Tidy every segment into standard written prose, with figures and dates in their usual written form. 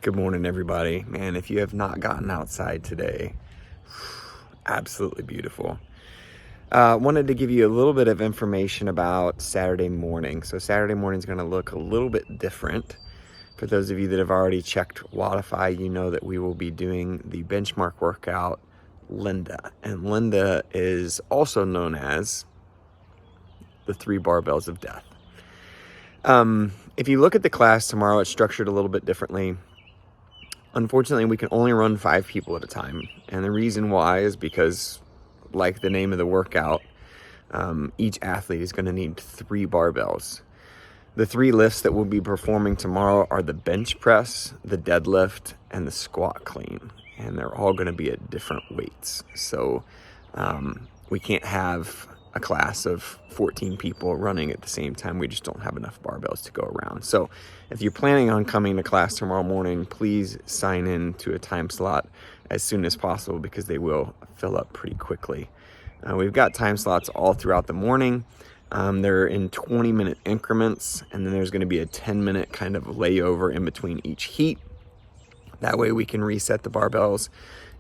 Good morning, everybody. Man, if you have not gotten outside today, absolutely beautiful. Wanted to give you a little bit of information about Saturday morning. So Saturday morning is going to look a little bit different. For those of you that have already checked Wodify, you know that we will be doing the benchmark workout Linda. And Linda is also known as the 3 barbells of death. If you look at the class tomorrow, it's structured a little bit differently. Unfortunately, we can only run 5 people at a time. And the reason why is because, like the name of the workout, each athlete is going to need 3 barbells. The 3 lifts that we'll be performing tomorrow are the bench press, the deadlift, and the squat clean. And they're all going to be at different weights. So we can't have a class of 14 people running at the same time. We just don't have enough barbells to go around. So if you're planning on coming to class tomorrow morning, please sign in to a time slot as soon as possible because they will fill up pretty quickly. We've got time slots all throughout the morning. They're in 20-minute increments, and then there's going to be a 10-minute kind of layover in between each heat. That way we can reset the barbells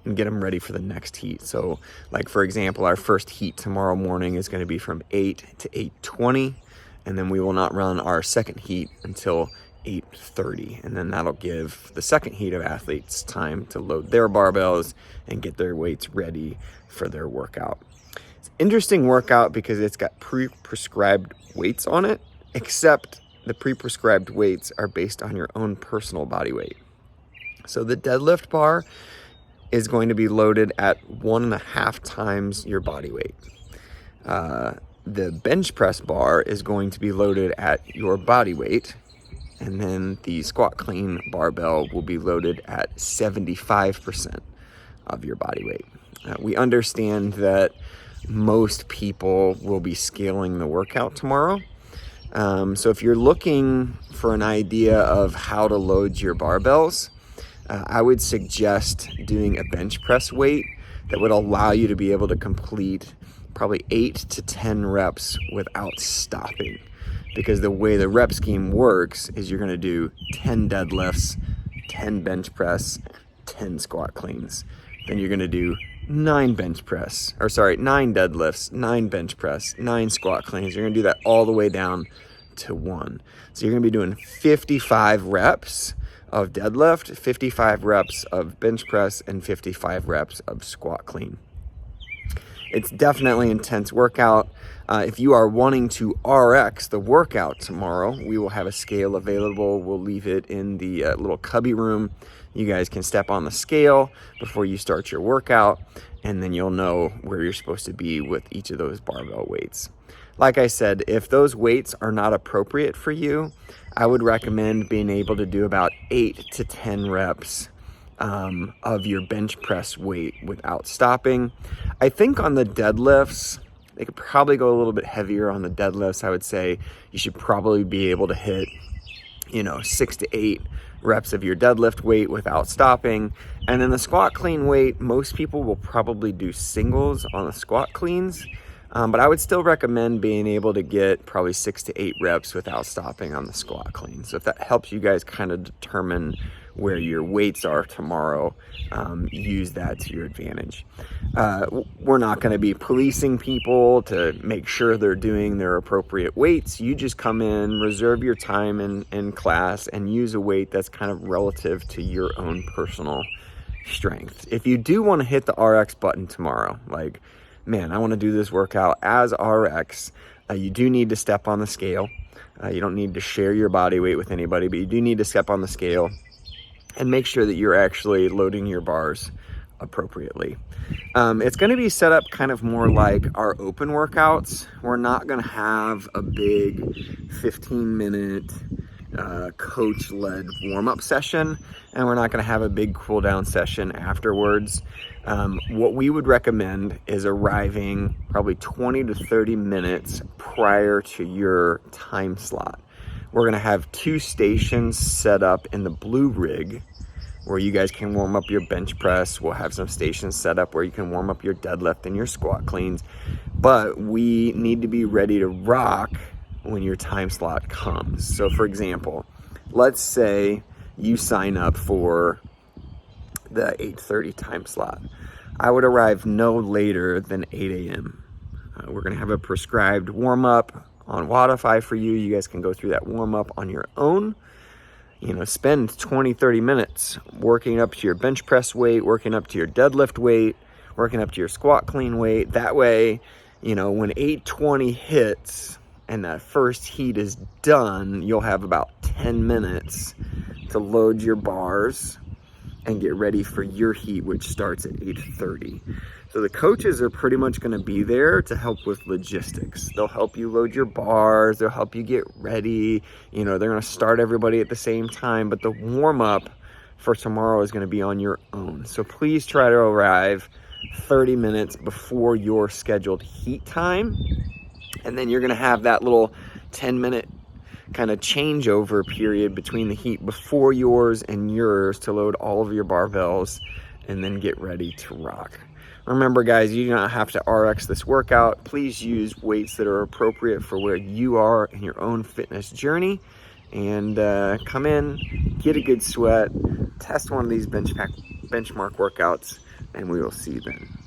and get them ready for the next heat. So like, for example, our first heat tomorrow morning is going to be from 8 to 8:20, and then we will not run our second heat until 8:30, and then that'll give the second heat of athletes time to load their barbells and get their weights ready for their workout. It's an interesting workout because it's got pre-prescribed weights on it, except the pre-prescribed weights are based on your own personal body weight. So the deadlift bar is going to be loaded at 1.5 times your body weight. The bench press bar is going to be loaded at your body weight, and then the squat clean barbell will be loaded at 75% of your body weight. We understand that most people will be scaling the workout tomorrow. So if you're looking for an idea of how to load your barbells, I would suggest doing a bench press weight that would allow you to be able to complete probably 8 to 10 reps without stopping. Because the way the rep scheme works is you're going to do 10 deadlifts, 10 bench press, 10 squat cleans. Then you're going to do 9 deadlifts, 9 bench press, 9 squat cleans. You're going to do that all the way down to 1. So you're going to be doing 55 reps of deadlift, 55 reps of bench press, and 55 reps of squat clean. It's definitely an intense workout. If you are wanting to RX the workout tomorrow, we will have a scale available. We'll leave it in the little cubby room. You guys can step on the scale before you start your workout, and then you'll know where you're supposed to be with each of those barbell weights. Like I said, if those weights are not appropriate for you, I would recommend being able to do about 8 to 10 reps of your bench press weight without stopping. I think on the deadlifts, they could probably go a little bit heavier on the deadlifts. I would say you should probably be able to hit, 6 to 8 reps of your deadlift weight without stopping. And then the squat clean weight, most people will probably do singles on the squat cleans. But I would still recommend being able to get probably 6 to 8 reps without stopping on the squat clean. So if that helps you guys kind of determine where your weights are tomorrow, use that to your advantage. We're not going to be policing people to make sure they're doing their appropriate weights. You just come in, reserve your time in class, and use a weight that's kind of relative to your own personal strength. If you do want to hit the RX button tomorrow, like, man, I want to do this workout as RX, you do need to step on the scale. You don't need to share your body weight with anybody, but you do need to step on the scale and make sure that you're actually loading your bars appropriately. It's going to be set up kind of more like our open workouts. We're not going to have a big 15-minute coach-led warm-up session, and we're not going to have a big cool-down session afterwards. What we would recommend is arriving probably 20 to 30 minutes prior to your time slot. We're going to have 2 stations set up in the blue rig where you guys can warm up your bench press. We'll have some stations set up where you can warm up your deadlift and your squat cleans. But we need to be ready to rock when your time slot comes. So for example, let's say you sign up for the 8:30 time slot. I would arrive no later than 8 a.m. We're going to have a prescribed warm-up on Wodify for you. You guys can go through that warm-up on your own. Spend 20-30 minutes working up to your bench press weight, working up to your deadlift weight, working up to your squat clean weight. That way, when 8:20 hits and that first heat is done, you'll have about 10 minutes to load your bars and get ready for your heat, which starts at 8:30. So the coaches are pretty much going to be there to help with logistics. They'll help you load your bars. They'll help you get ready. They're going to start everybody at the same time, but the warm up for tomorrow is going to be on your own. So please try to arrive 30 minutes before your scheduled heat time. And then you're going to have that little 10-minute kind of changeover period between the heat before yours and yours to load all of your barbells and then get ready to rock. Remember, guys, you do not have to RX this workout. Please use weights that are appropriate for where you are in your own fitness journey. And come in, get a good sweat, test one of these benchmark workouts, and we will see you then.